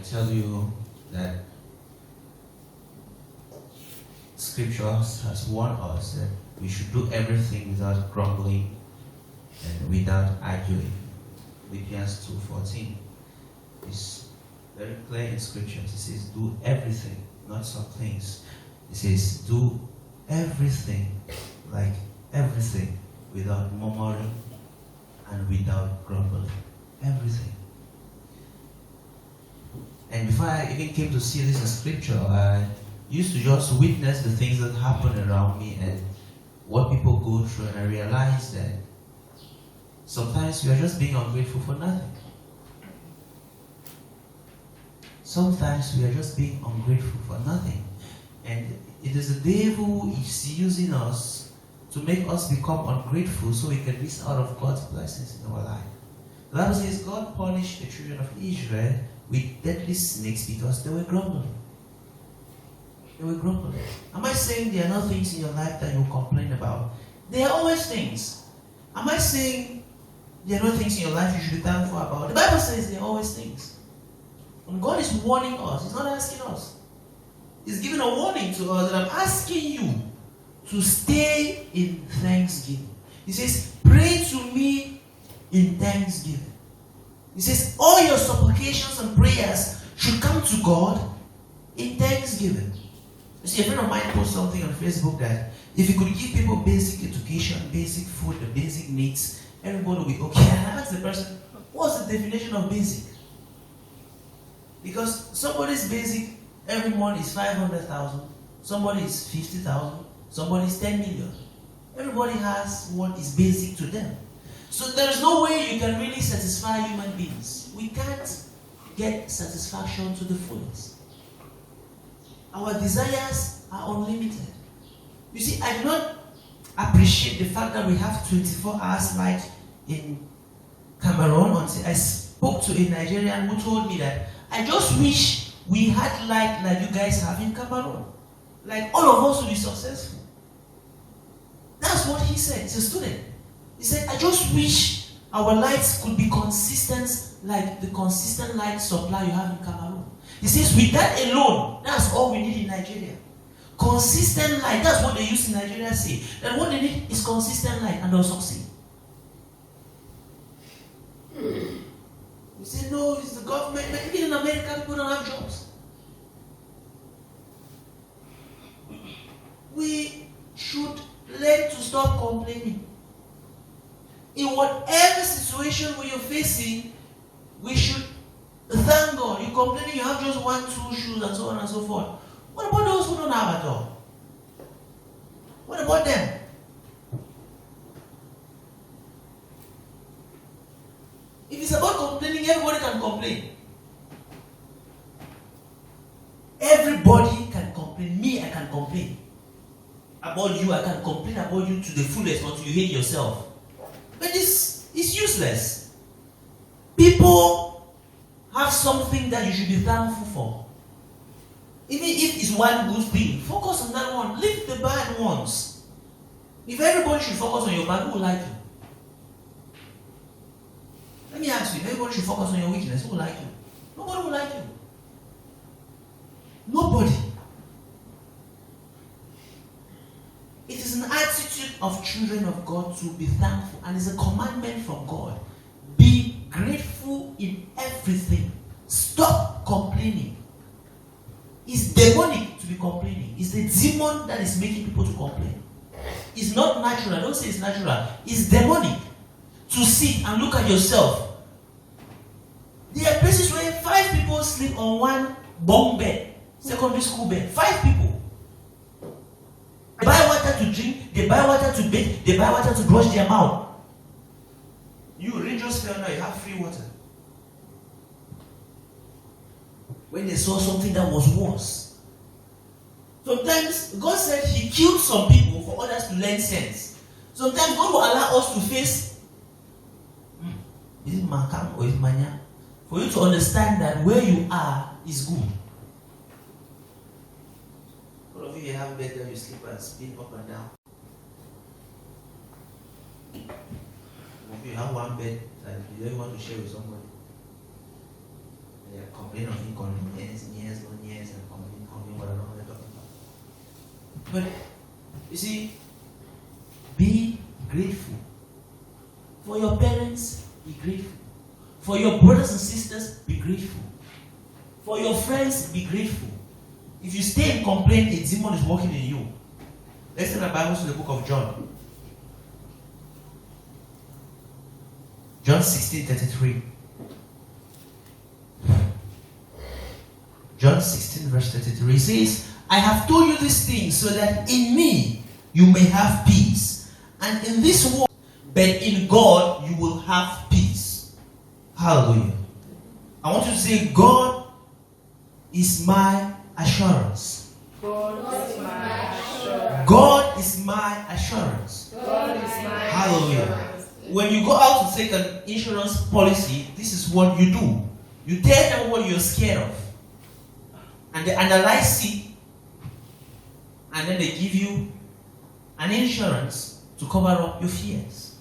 tell you that Scriptures has warned us that we should do everything without grumbling and without arguing. Philippians 2:14 is very clear in Scriptures. It says, do everything, not some things. It says, do everything, like everything, without murmuring and without grumbling. Everything. And before I even came to see this in Scripture, I used to just witness the things that happen around me and what people go through, and I realized that sometimes we are just being ungrateful for nothing. Sometimes we are just being ungrateful for nothing. And it is the devil who is using us to make us become ungrateful so we can miss out of God's blessings in our life. The Bible says God punished the children of Israel with deadly snakes because they were grumbling. They were grumbling. Am I saying there are no things in your life that you complain about? There are always things. Am I saying there are no things in your life you should be thankful about? The Bible says there are always things. And God is warning us. He's not asking us. He's giving a warning to us that I'm asking you to stay in thanksgiving. He says, pray to me in thanksgiving. He says, all your supplications and prayers should come to God in thanksgiving. You see, a friend of mine posted something on Facebook that if you could give people basic education, basic food, the basic needs, everybody will be okay. And I asked the person, what's the definition of basic? Because somebody's basic every month is 500,000, somebody is 50,000, somebody is 10 million. Everybody has what is basic to them. So there is no way you can really satisfy human beings. We can't get satisfaction to the fullest. Our desires are unlimited. You see, I do not appreciate the fact that we have 24 hours light in Cameroon until I spoke to a Nigerian who told me that I just wish we had light like you guys have in Cameroon. Like all of us will be successful. That's what he said. He's a student. He said, I just wish our lights could be consistent like the consistent light supply you have in Cameroon. He says, with that alone, that's all we need in Nigeria. Consistent light. That's what they use in Nigeria say. That what they need is consistent light and they'll succeed. You say, no, it's the government. But even in America, people don't have jobs. We should learn to stop complaining. In whatever situation we are facing, we should thank God. You're complaining you have just 1, 2 shoes and so on and so forth. What about those who don't have at all? What about them? If it's about complaining, everybody can complain. Everybody can complain. Me, I can complain. About you, I can complain about you to the fullest until you hate yourself. But this is useless. People have something that you should be thankful for. Even if it's one good thing, focus on that one. Leave the bad ones. If everybody should focus on your bad, who will like you? Let me ask you, if everybody should focus on your weakness, who will like you? Nobody will like you. Nobody. It is an attitude of children of God to be thankful, and it's a commandment from God. Be grateful in everything. Stop complaining. It's demonic to be complaining. It's the demon that is making people to complain. It's not natural. Don't say it's natural. It's demonic to sit and look at yourself. There are places where 5 people sleep on one bunk bed, secondary school bed. 5 people. They buy water to drink, they buy water to bathe, they buy water to brush their mouth. You rain just fell now, you have free water. When they saw something that was worse. Sometimes God said He killed some people for others to learn sense. Sometimes God will allow us to face is it Makam or is it Manya? For you to understand that where you are is good. All of you have a bed that you sleep and spin up and down. Some of you have one bed that you don't want to share with somebody. they are complaining of inconvenience, years, no years, and complaining, but I don't know what they're talking about. But you see, be grateful. For your parents, be grateful. For your brothers and sisters, be grateful. For your friends, be grateful. If you stay and complain, a demon is working in you. Let's turn the Bible to the book of John. John 16:33. John 16 verse 33 says, I have told you these things so that in me you may have peace. And in this world, but in God you will have peace. Hallelujah. I want you to say, God is my assurance. God is my assurance. God is my assurance. God is my Hallelujah. assurance. When you go out to take an insurance policy, this is what you do. You tell them what you're scared of. And they analyze it. And then they give you an insurance to cover up your fears.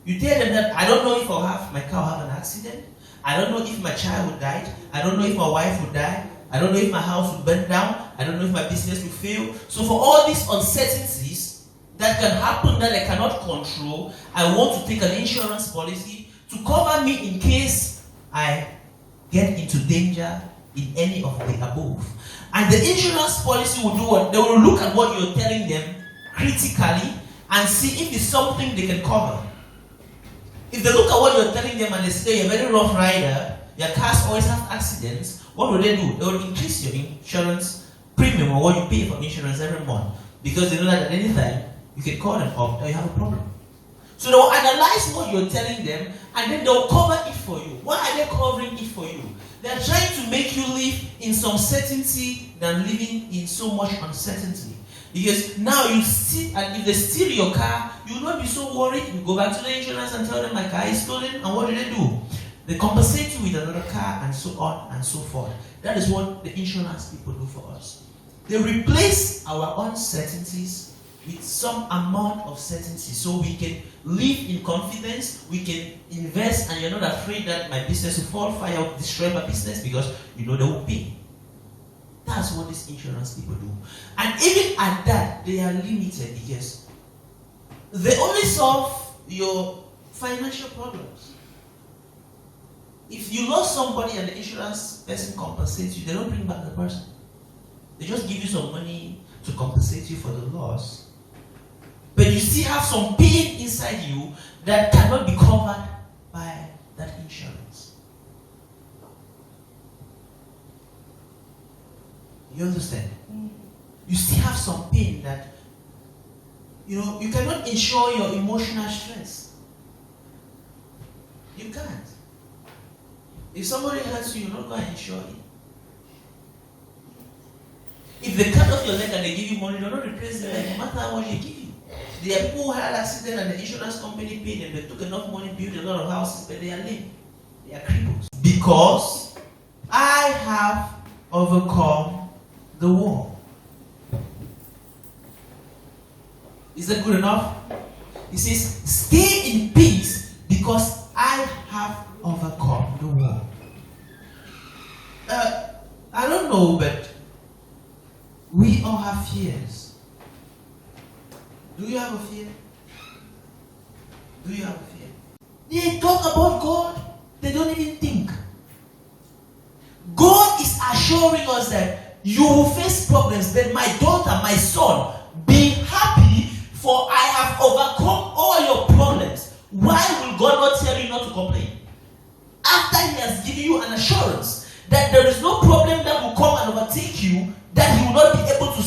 You tell them that I don't know if my car will have an accident. I don't know if my child will die. I don't know if my wife will die. I don't know if my house will burn down. I don't know if my business will fail. So for all these uncertainties that can happen that I cannot control, I want to take an insurance policy to cover me in case I get into danger in any of the above. And the insurance policy will do what? They will look at what you're telling them critically and see if it's something they can cover. If they look at what you're telling them and they say you're a very rough rider, your cars always have accidents, what will they do? They will increase your insurance premium or what you pay for insurance every month. Because they know that at any time you can call them up and you have a problem. So they will analyze what you're telling them and then they'll cover it for you. Why are they covering it for you? They're trying to make you live in some certainty than living in so much uncertainty. Because now you sit and if they steal your car, you will not be so worried. You go back to the insurance and tell them my car is stolen, and what do? They compensate you with another car and so on and so forth. That is what the insurance people do for us. They replace our uncertainties with some amount of certainty so we can live in confidence, we can invest, and you're not afraid that my business will fall, fire, or destroy my business because you know they will pay. That's what these insurance people do. And even at that, they are limited because they only solve your financial problems. If you lost somebody and the insurance person compensates you, they don't bring back the person. They just give you some money to compensate you for the loss. But you still have some pain inside you that cannot be covered by that insurance. You understand? You still have some pain that, you cannot insure your emotional stress. You can't. If somebody hurts you, you're not going to insure it. If they cut off your leg and they give you money, they're not replace the leg, no matter how much they give you. There are people who had an accident and the insurance company paid them. They took enough money, built a lot of houses, but they are lame. They are cripples. Because I have overcome the world. Is that good enough? He says, stay in peace because I have overcome the world. I don't know, but we all have fears. Do you have a fear? Do you have a fear? They talk about God, they don't even think. God is assuring us that you will face problems, but my daughter, my son, be happy, for I have overcome all your problems. Why will God not tell you not to complain? After He has given you an assurance that there is no problem that will come and overtake you, that He will not be able to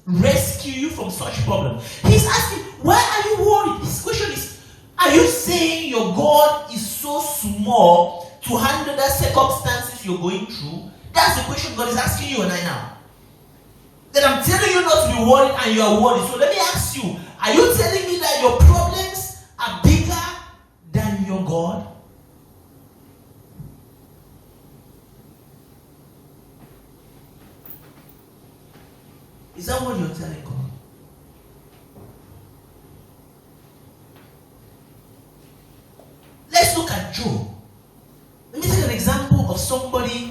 rescue you from such problem. He's asking, why are you worried? His question is, are you saying your God is so small to handle the circumstances you're going through? That's the question God is asking you and I now. That I'm telling you not to be worried and you are worried. So let me ask you, are you telling me that your problems are bigger than your God? Is that what you're telling God? Let's look at Job. Let me take an example of somebody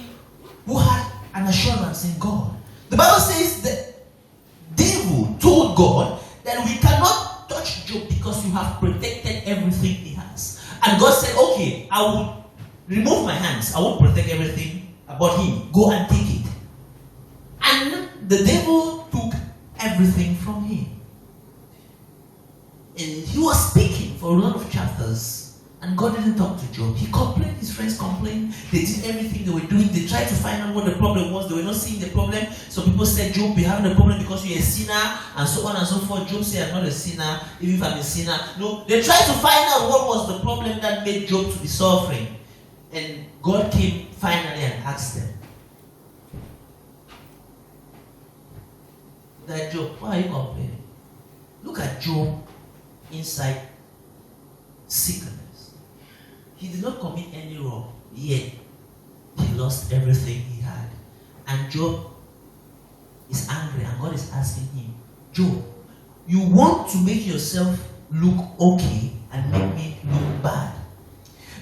of God that we cannot touch Job because you have protected everything he has. And God said, okay, I will remove my hands. I won't protect everything about him. Go and take it. And the devil took everything from him. And he was speaking for a lot of chapters. And God didn't talk to Job. He complained, his friends complained. They did everything they were doing. They tried to find out what the problem was. They were not seeing the problem. So people said, Job, you're having a problem because you're a sinner, and so on and so forth. Job said, I'm not a sinner, even if I'm a sinner. No, they tried to find out what was the problem that made Job to be suffering. And God came finally and asked them, that Job, why are you complaining? Look at Job inside sickness. He did not commit any wrong, yet he lost everything he had. And Job is angry, and God is asking him, Job, you want to make yourself look okay and make me look bad.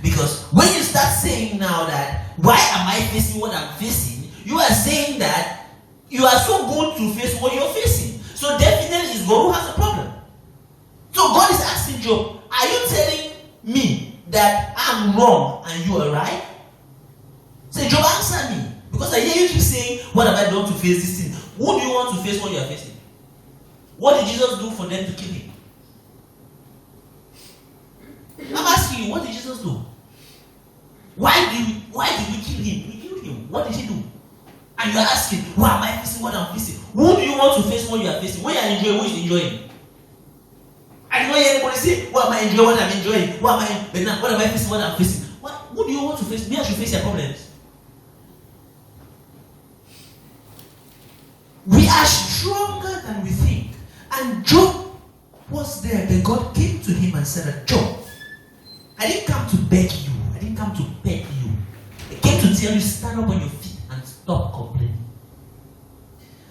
Because when you start saying now that, why am I facing what I'm facing? You are saying that you are so good to face what you're facing. So definitely it's God who has a problem. So God is asking Job, are you telling me that I'm wrong and you are right? Say, Job, answer me. Because I hear you keep saying, what have I done to face this thing? Who do you want to face what you are facing? What did Jesus do for them to kill him? I'm asking you, what did Jesus do? Why did we kill him? We killed him. What did he do? And you are asking, why am I facing what I'm facing? Who do you want to face what you are facing? When you are enjoying, who is enjoying? I don't hear anybody say, what am I enjoying, what I'm enjoying? What am I facing, what I'm facing? Who do you want to face? Me, I should face your problems. We are stronger than we think. And Job was there. Then God came to him and said, Job, I didn't come to beg you. I didn't come to beg you. I came to tell you, stand up on your feet and stop complaining.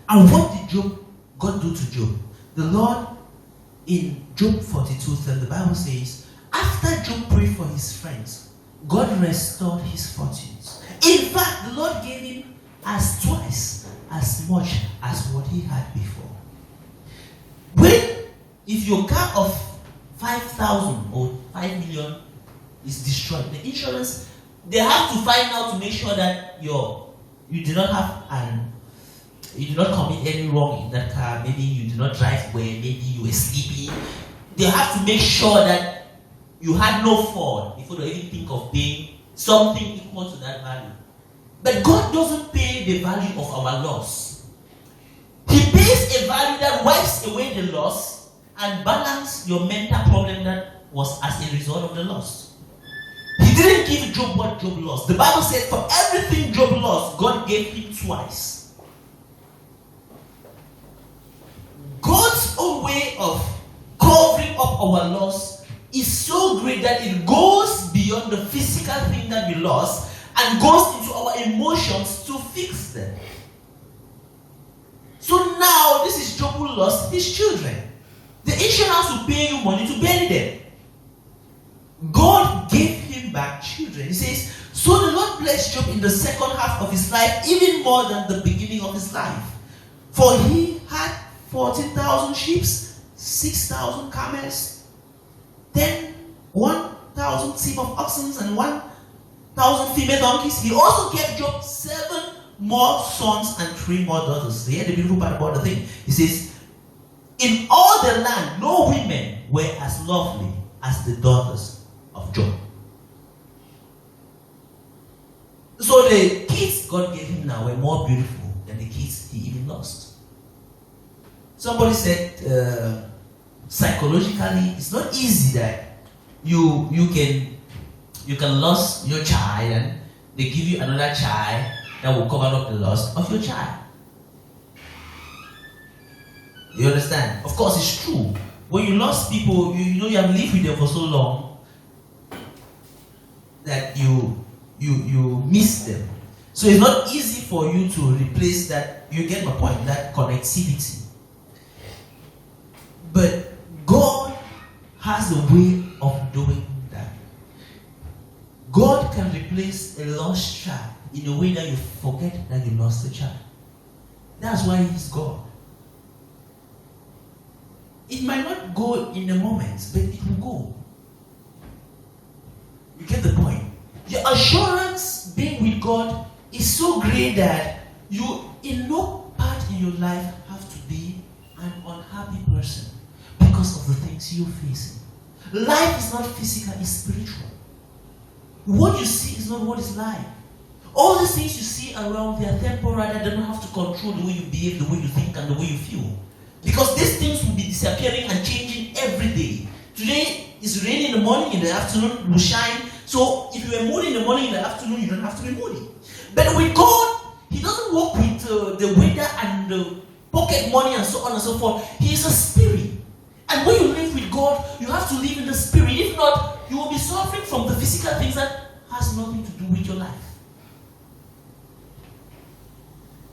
And what did God do to Job? The Lord, in Job 42:10, the Bible says, after Job prayed for his friends, God restored his fortunes. In fact, the Lord gave him twice as much as what he had before. If your car of 5,000 or 5 million is destroyed, the insurance, they have to find out to make sure that you do not commit any wrong in that car. Maybe you did not drive well, maybe you were sleepy. They have to make sure that you had no fault before they even think of paying something equal to that value. But God doesn't pay the value of our loss. He pays a value that wipes away the loss and balance your mental problem that was as a result of the loss. He didn't give Job what Job lost. The Bible said for everything Job lost, God gave him twice. God's own way of covering up our loss is so great that it goes beyond the physical thing that we lost and goes into our emotions to fix them. So now, this is Job who lost his children. The insurance will pay you money to bury them. God gave him back children. He says, so the Lord blessed Job in the second half of his life, even more than the beginning of his life. For he had 14,000 sheep, 6,000 camels, 1,000 team of oxen, and 1,000 female donkeys. He also gave Job 7 more sons and 3 more daughters. Hear the beautiful part about the thing. He says, in all the land, no women were as lovely as the daughters of Job. So the kids God gave him now were more beautiful than the kids he even lost. Somebody said, psychologically, it's not easy that you can lose your child and they give you another child that will cover up the loss of your child. You understand? Of course, it's true. When you lost people, you have lived with them for so long that you miss them. So it's not easy for you to replace that. You get my point, that connectivity. But God has a way of doing that. God can replace a lost child in a way that you forget that you lost the child. That's why He's God. It might not go in a moment, but it will go. You get the point? Your assurance being with God is so great that you, in no part in your life, have to be an unhappy person because of the things you're facing. Life is not physical, it's spiritual. What you see is not what is life. All these things you see around, they are temporary. They don't have to control the way you behave, the way you think, and the way you feel. Because these things will be disappearing and changing every day. Today it's raining in the morning, in the afternoon it will shine. So if you are moody in the morning, in the afternoon, you don't have to be moody. But with God, He doesn't work with the weather and the pocket money and so on and so forth. He is a spirit. And when you live with God, you have to live in the spirit. If not, you will be suffering from the physical things that has nothing to do with your life.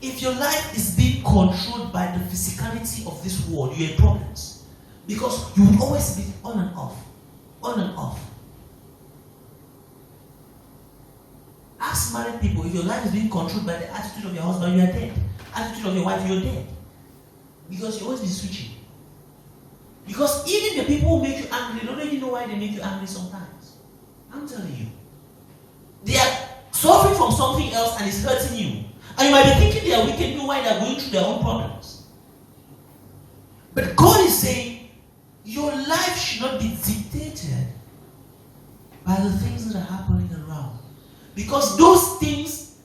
If your life is being controlled by the physicality of this world, you're in problems. Because you will always be on and off. On and off. Ask married people, if your life is being controlled by the attitude of your husband, you are dead. Attitude of your wife, you're dead. Because you always be switching. Because even the people who make you angry, they don't even know why they make you angry sometimes. I'm telling you. They are suffering from something else and it's hurting you. And you might be thinking they are wicked, you know why they are going through their own problems. But God is saying, your life should not be dictated by the things that are happening around. Because those things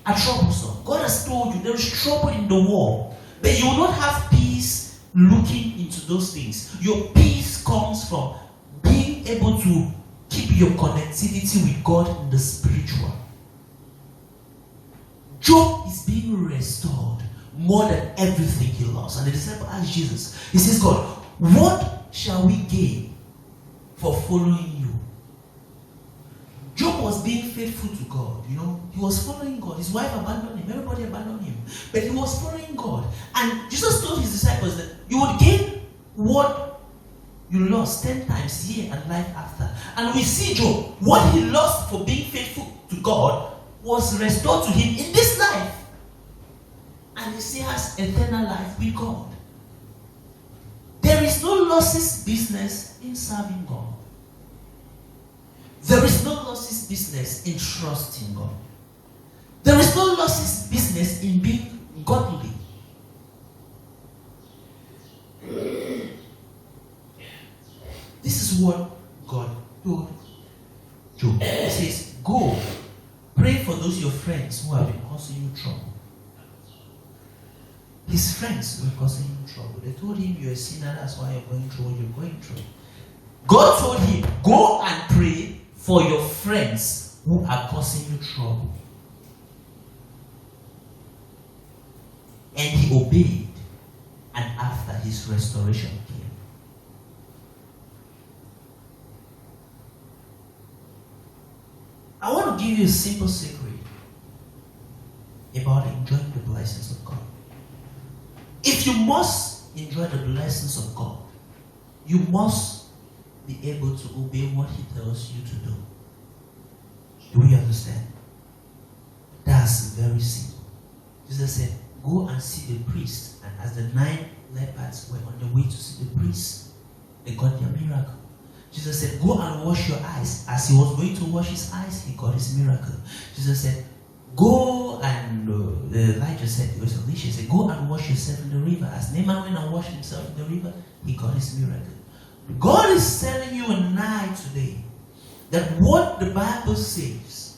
are troublesome. God has told you there is trouble in the world. But you will not have peace looking into those things. Your peace comes from being able to keep your connectivity with God in the spiritual. Job is being restored more than everything he lost. And the disciple asked Jesus, he says, God, what shall we gain for following you? Job was being faithful to God, you know. He was following God. His wife abandoned him. Everybody abandoned him. But he was following God. And Jesus told his disciples that you would gain what you lost 10 times here and life after. And we see Job, what he lost for being faithful to God was restored to him in this life. And he still has eternal life with God. There is no losses business in serving God. There is no losses business in trusting God. There is no losses business in being godly. This is what God told Job. He says, go, pray for those your friends who have been causing you trouble. His friends were causing him trouble. They told him, you're a sinner, that's why you're going through what you're going through. God told him, go and pray for your friends who are causing you trouble. And he obeyed, and after his restoration came. I want to give you a simple secret about enjoying the blessings of God. If you must enjoy the blessings of God, you must be able to obey what He tells you to do. Do we understand? That's very simple. Jesus said, go and see the priest. And as the 9 lepers were on the way to see the priest, they got their miracle. Jesus said, go and wash your eyes. As he was going to wash his eyes, he got his miracle. Jesus said, go and, Elijah said, it was Elisha, said, go and wash yourself in the river. As Naaman went and washed himself in the river, he got his miracle. God is telling you and I today that what the Bible says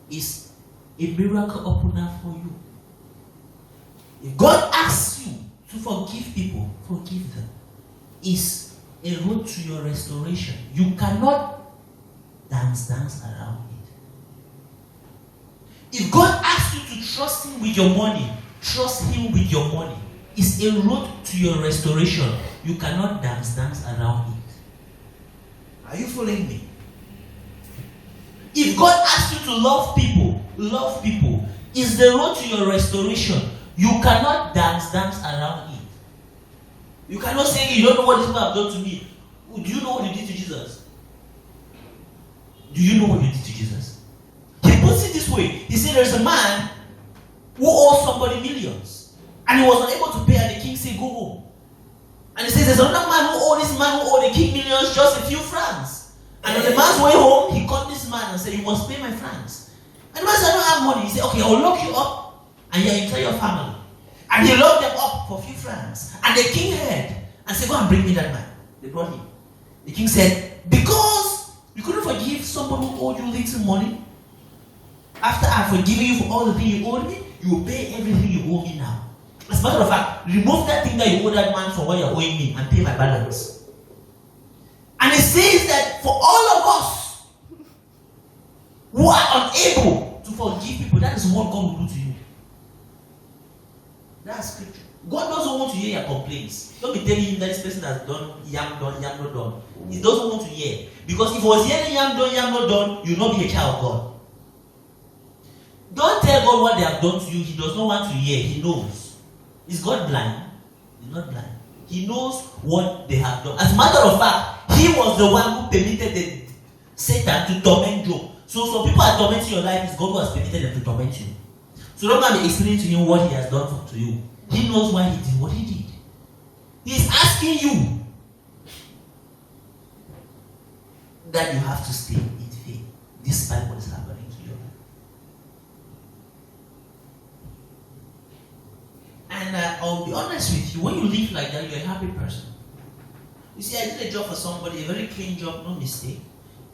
is a miracle opener for you. If God asks you to forgive people, forgive them. It's a road to your restoration. You cannot dance around it. If God asks you to trust Him with your money, trust Him with your money. It's a road to your restoration. You cannot dance around it. Are you following me? If God asks you to love people, it's the road to your restoration. You cannot dance around it. You cannot say, you don't know what these people have done to me. Do you know what you did to Jesus? Do you know what you did to Jesus? He puts it this way. He said there's a man who owes somebody millions. And he was unable to pay, and the king said, go home. And he says there's another man who owed the king millions, just a few francs. And on the man's way home, he caught this man and said, you must pay my francs. And the man said, I don't have money. He said, okay, I'll lock you up and you tell your family. And he locked them up for a few francs. And the king heard and said, go and bring me that man. They brought him. The king said, because you couldn't forgive someone who owed you little money, after I've forgiven you for all the things you owed me, you will pay everything you owe me now. As a matter of fact, remove that thing that you owe that man for what you're owing me and pay my balance. And it says that for all of us who are unable to forgive people, that is what God will do to you. That's scripture. God doesn't want to hear your complaints. Don't be telling him that this person has done, yam not done. He doesn't want to hear. Because if he was hearing yam not done, you'll not be a child of God. Don't tell God what they have done to you. He does not want to hear. He knows. Is God blind? He's not blind. He knows what they have done. As a matter of fact, he was the one who permitted Satan to torment Job. So some people are tormenting your life. It's God who has permitted them to torment you. So don't be explaining to him what he has done to you. He knows why he did what he did. He is asking you that you have to stay in faith despite what is happening to your life. And I'll be honest with you, when you live like that, you're a happy person. You see, I did a job for somebody, a very clean job, no mistake.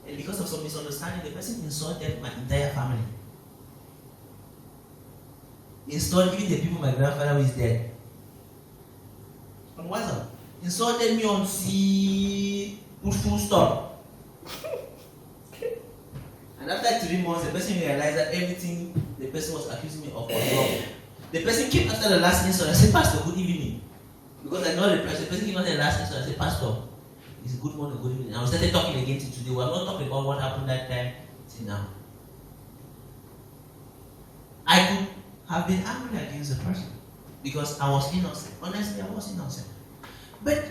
And because of some misunderstanding, the person insulted my entire family. He insulted even the people my grandfather who is dead. On WhatsApp. Insulted me on C, put full stop. And after 3 months, the person realized that everything the person was accusing me of was wrong. The person came after the last insult. I said, Pastor, good evening. Because I know the person came after the last insult. I said, Pastor, it's good morning, good evening. And we started talking again till today. We are not talking about what happened that time till now. I could have been angry against the person because I was innocent. Honestly, I was innocent. But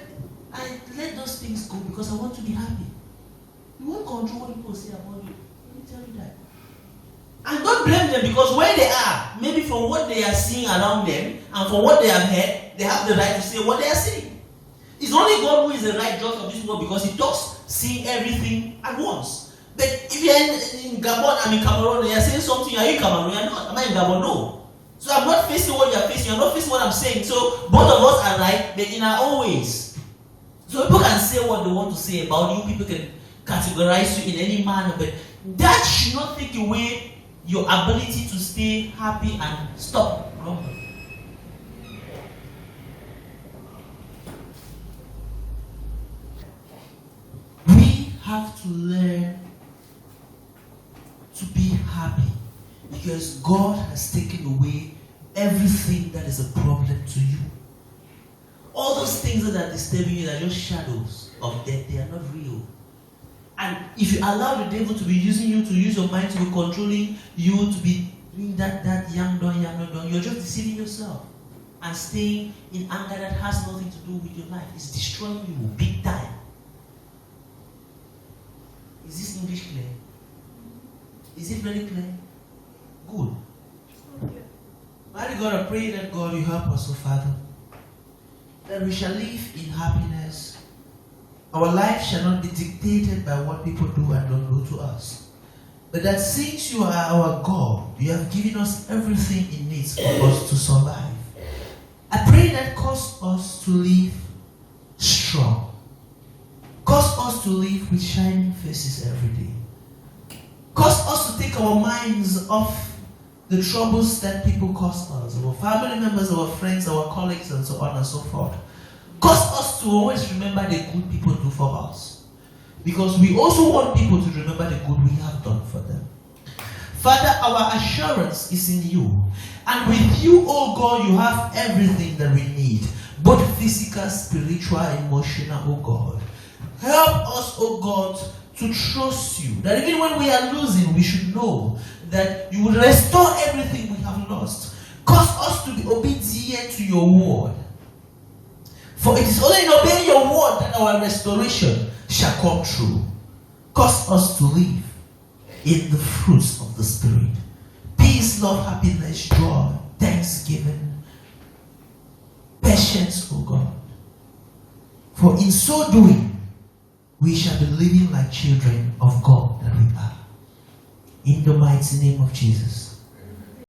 I let those things go because I want to be happy. You won't control what people say about you. Let me tell you that. And don't blame them because where they are, maybe from what they are seeing around them and from what they have heard, they have the right to say what they are saying. It's only God who is the right judge of this world because he talks seeing everything at once. But if you're in Gabon, I'm in Cameroon, and you're saying something, are you in Cameroon? You're not. Am I in Gabon? No. So I'm not facing what you're facing, you're not facing what I'm saying. So both of us are right, but in our own ways. So people can say what they want to say about you, people can categorize you in any manner, but that should not take away your ability to stay happy and stop grumbling. We have to learn to be happy because God has taken away everything that is a problem to you. All those things that are disturbing you are just shadows of death. They are not real. And if you allow the devil to be using you, to use your mind, to be controlling you, to be doing that yam done, you're just deceiving yourself and staying in anger that has nothing to do with your life. It's destroying you big time. Is this English clear? Is it very clear? Good. Mighty God, I pray that God, you help us, oh Father, that we shall live in happiness. Our life shall not be dictated by what people do and don't do to us. But that since you are our God, you have given us everything it needs for us to survive. I pray that cause us to live strong. Cause us to live with shining faces every day. Cause us to take our minds off the troubles that people cause us, our family members, our friends, our colleagues, and so on and so forth. Cause us to always remember the good people do for us. Because we also want people to remember the good we have done for them. Father, our assurance is in you. And with you, oh God, you have everything that we need. Both physical, spiritual, emotional, oh God. Help us, oh God, to trust you. That even when we are losing, we should know that you will restore everything we have lost. Cause us to be obedient to your word. For it is only in obeying your word that our restoration shall come true. Cause us to live in the fruits of the Spirit. Peace, love, happiness, joy, thanksgiving, patience, oh God. For in so doing, we shall be living like children of God that we are. In the mighty name of Jesus.